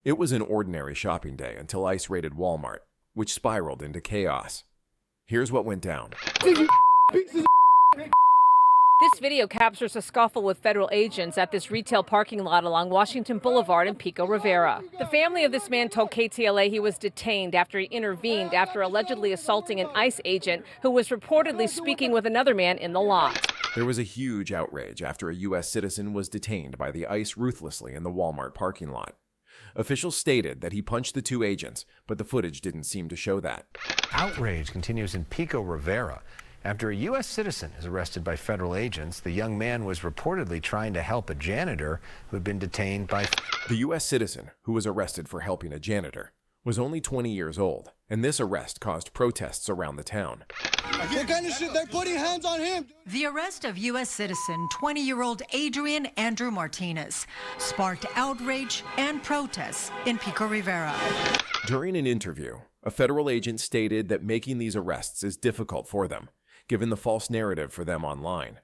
It was an ordinary shopping day until ICE raided Walmart, which spiraled into chaos. Here's what went down. This video captures a scuffle with federal agents at this retail parking lot along Washington Boulevard in Pico Rivera. The family of this man told KTLA he was detained after he intervened after allegedly assaulting an ICE agent who was reportedly speaking with another man in the lot. There was a huge outrage after a U.S. citizen was detained by the ICE ruthlessly in the Walmart parking lot. Officials stated that he punched the two agents, but the footage didn't seem to show that. Outrage continues in Pico Rivera. After a U.S. citizen is arrested by federal agents, the young man was reportedly trying to help a janitor who had been detained by... The U.S. citizen, who was arrested for helping a janitor, was only 20 years old, and this arrest caused protests around the town. What kind of shit? They're putting hands on him. The arrest of U.S. citizen 20-year-old Adrian Andrew Martinez sparked outrage and protests in Pico Rivera. During an interview, a federal agent stated that making these arrests is difficult for them, given the false narrative for them online.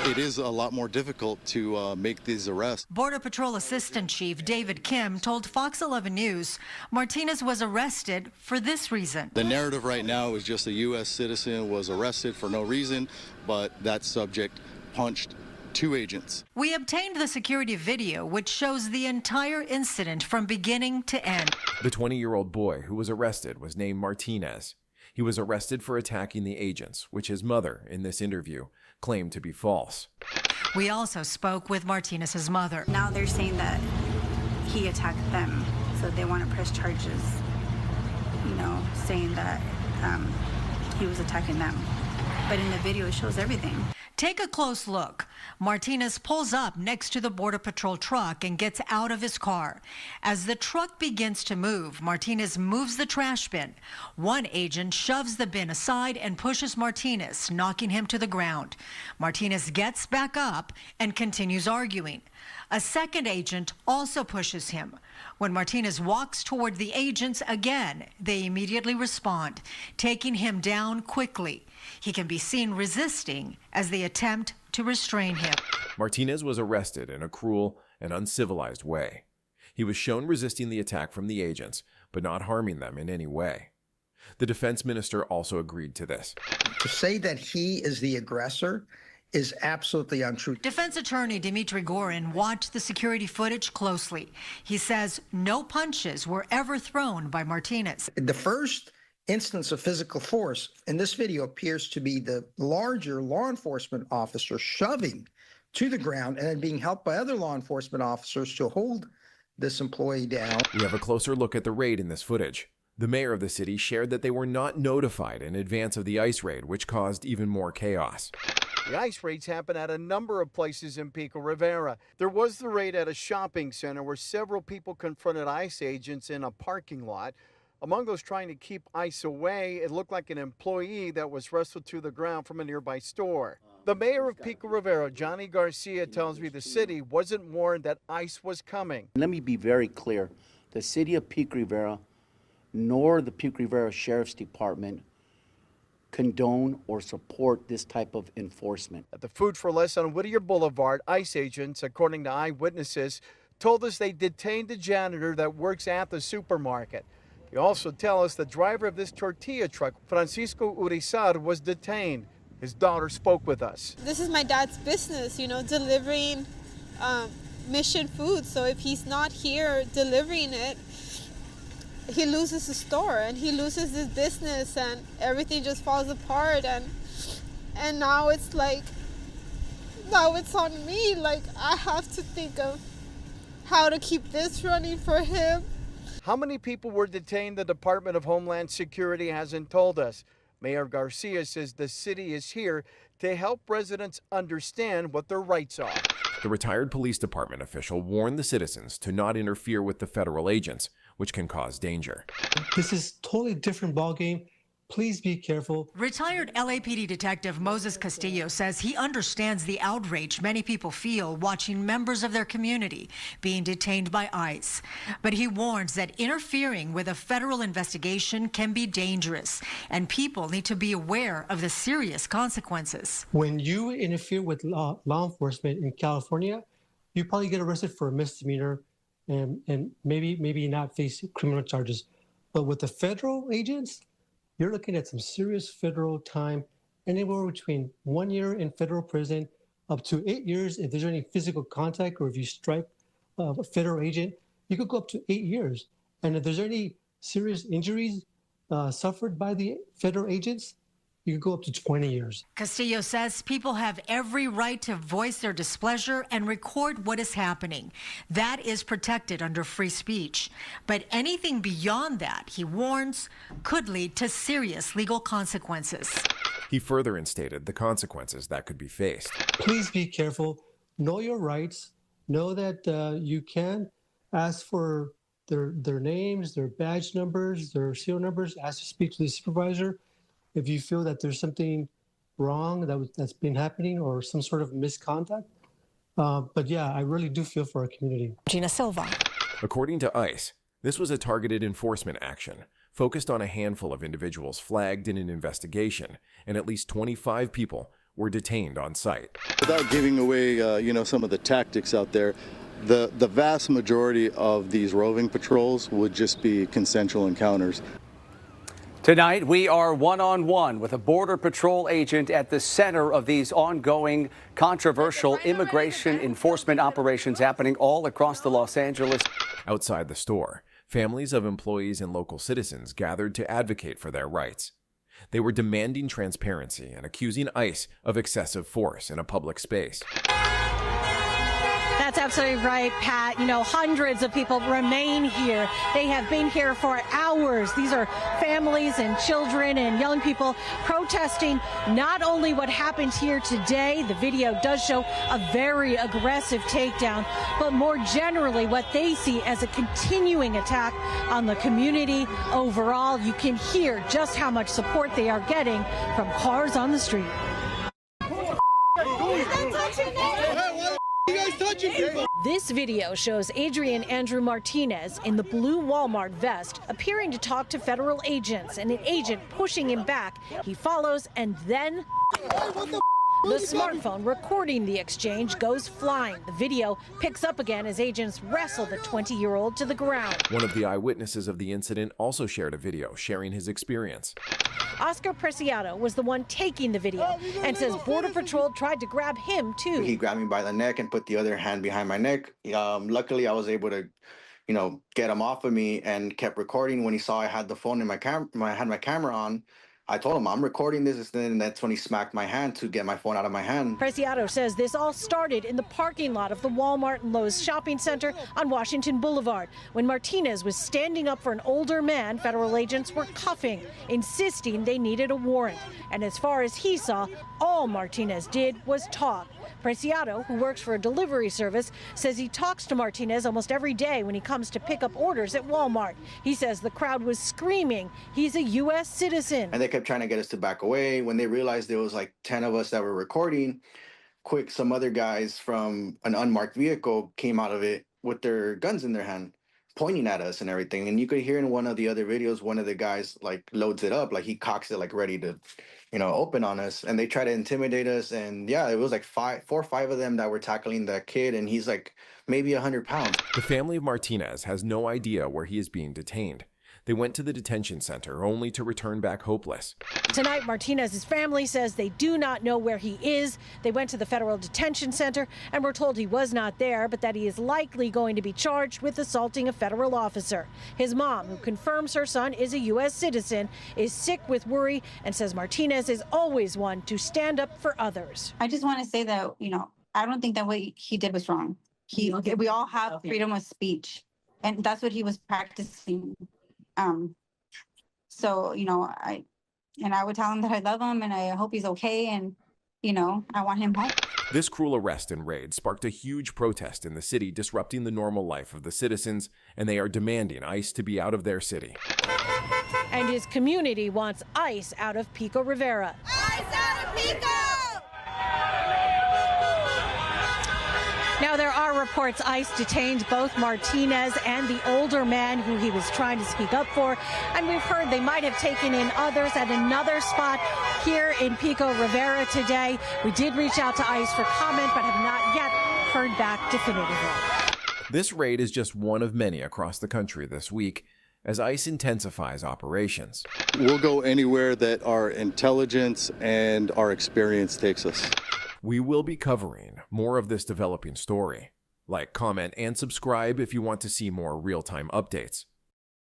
It is a lot more difficult to make these arrests. Border Patrol Assistant Chief David Kim told Fox 11 News Martinez was arrested for this reason. The narrative right now is just a U.S. citizen was arrested for no reason, but that subject punched two agents. We obtained the security video, which shows the entire incident from beginning to end. The 20-year-old boy who was arrested was named Martinez. He was arrested for attacking the agents, which his mother, in this interview, claimed to be false. We also spoke with Martinez's mother. Now they're saying that he attacked them, so they want to press charges, saying that he was attacking them. But in the video, it shows everything. Take a close look. Martinez pulls up next to the Border Patrol truck and gets out of his car. As the truck begins to move, Martinez moves the trash bin. One agent shoves the bin aside and pushes Martinez, knocking him to the ground. Martinez gets back up and continues arguing. A second agent also pushes him. When Martinez walks toward the agents again, they immediately respond, taking him down quickly. He can be seen resisting as they attempt to restrain him. Martinez was arrested in a cruel and uncivilized way. He was shown resisting the attack from the agents, but not harming them in any way. The defense minister also agreed to this. To say that he is the aggressor is absolutely untrue. Defense attorney Dimitri Gorin watched the security footage closely. He says no punches were ever thrown by Martinez. The first instance of physical force in this video appears to be the larger law enforcement officer shoving to the ground and then being helped by other law enforcement officers to hold this employee down. We have a closer look at the raid in this footage. The mayor of the city shared that they were not notified in advance of the ICE raid, which caused even more chaos. The ICE raids happened at a number of places in Pico Rivera. There was the raid at a shopping center where several people confronted ICE agents in a parking lot. Among those trying to keep ICE away, it looked like an employee that was wrestled to the ground from a nearby store. The mayor of Pico Rivera, Johnny Garcia, tells me the city wasn't warned that ICE was coming. Let me be very clear. The city of Pico Rivera nor the Pico Rivera Sheriff's Department condone or support this type of enforcement. At the Food for Less on Whittier Boulevard, ICE agents, according to eyewitnesses, told us they detained a janitor that works at the supermarket. They also tell us the driver of this tortilla truck, Francisco Urizar, was detained. His daughter spoke with us. This is my dad's business, delivering Mission food. So if he's not here delivering it, he loses the store and he loses his business and everything just falls apart. And now it's on me. I have to think of how to keep this running for him. How many people were detained? The Department of Homeland Security hasn't told us. Mayor Garcia says the city is here to help residents understand what their rights are. The retired police department official warned the citizens to not interfere with the federal agents, which can cause danger. This is a totally different ballgame. Please be careful. Retired LAPD detective Moses Castillo says he understands the outrage many people feel watching members of their community being detained by ICE. But he warns that interfering with a federal investigation can be dangerous, and people need to be aware of the serious consequences. When you interfere with law enforcement in California, you probably get arrested for a misdemeanor and maybe not face criminal charges. But with the federal agents, you're looking at some serious federal time, anywhere between 1 year in federal prison up to 8 years if there's any physical contact, or if you strike a federal agent, you could go up to 8 years. And if there's any serious injuries suffered by the federal agents, you could go up to 20 years. Castillo says people have every right to voice their displeasure and record what is happening. That is protected under free speech. But anything beyond that, he warns, could lead to serious legal consequences. He further instated the consequences that could be faced. Please be careful. Know your rights. Know that you can ask for their names, their badge numbers, their serial numbers, ask to speak to the supervisor if you feel that there's something wrong that's been happening or some sort of misconduct. But yeah, I really do feel for our community. Gina Silva. According to ICE, this was a targeted enforcement action focused on a handful of individuals flagged in an investigation, and at least 25 people were detained on site. Without giving away, some of the tactics out there, the vast majority of these roving patrols would just be consensual encounters. Tonight, we are one-on-one with a Border Patrol agent at the center of these ongoing controversial immigration enforcement operations happening all across the Los Angeles. Outside the store, families of employees and local citizens gathered to advocate for their rights. They were demanding transparency and accusing ICE of excessive force in a public space. That's absolutely right, Pat. Hundreds of people remain here. They have been here for hours. These are families and children and young people protesting not only what happened here today, the video does show a very aggressive takedown, but more generally what they see as a continuing attack on the community overall. You can hear just how much support they are getting from cars on the street. This video shows Adrian Andrew Martinez in the blue Walmart vest appearing to talk to federal agents, and an agent pushing him back. He follows, and then the smartphone recording the exchange goes flying. The video picks up again as agents wrestle the 20-year-old to the ground. One of the eyewitnesses of the incident also shared a video sharing his experience. Oscar Preciado was the one taking the video and says Border Patrol tried to grab him too. He grabbed me by the neck and put the other hand behind my neck. Luckily, I was able to, get him off of me and kept recording. When he saw I had the phone in I had my camera on, I told him I'm recording this, and that's when he smacked my hand to get my phone out of my hand. Preciado says this all started in the parking lot of the Walmart and Lowe's shopping center on Washington Boulevard. When Martinez was standing up for an older man, federal agents were cuffing, insisting they needed a warrant. And as far as he saw, all Martinez did was talk. Preciado, who works for a delivery service, says he talks to Martinez almost every day when he comes to pick up orders at Walmart. He says the crowd was screaming he's a U.S. citizen. And they kept trying to get us to back away. When they realized there was like 10 of us that were recording, some other guys from an unmarked vehicle came out of it with their guns in their hand, pointing at us and everything. And you could hear in one of the other videos, one of the guys loads it up, he cocks it ready to open on us, and they try to intimidate us. And yeah, it was 4 or 5 of them that were tackling that kid, and he's maybe 100 pounds. The family of Martinez has no idea where he is being detained. They went to the detention center only to return back hopeless. Tonight, Martinez's family says they do not know where he is. They went to the federal detention center and were told he was not there, but that he is likely going to be charged with assaulting a federal officer. His mom, who confirms her son is a U.S. citizen, is sick with worry and says Martinez is always one to stand up for others. I just want to say that, I don't think that what he did was wrong. We all have freedom of speech, and that's what he was practicing. I would tell him that I love him and I hope he's okay, and I want him home. This cruel arrest and raid sparked a huge protest in the city, disrupting the normal life of the citizens, and they are demanding ICE to be out of their city. And his community wants ICE out of Pico Rivera. ICE out of Pico! Now, there are reports ICE detained both Martinez and the older man who he was trying to speak up for. And we've heard they might have taken in others at another spot here in Pico Rivera today. We did reach out to ICE for comment, but have not yet heard back definitively. This raid is just one of many across the country this week as ICE intensifies operations. We'll go anywhere that our intelligence and our experience takes us. We will be covering more of this developing story. Like, comment, and subscribe if you want to see more real-time updates.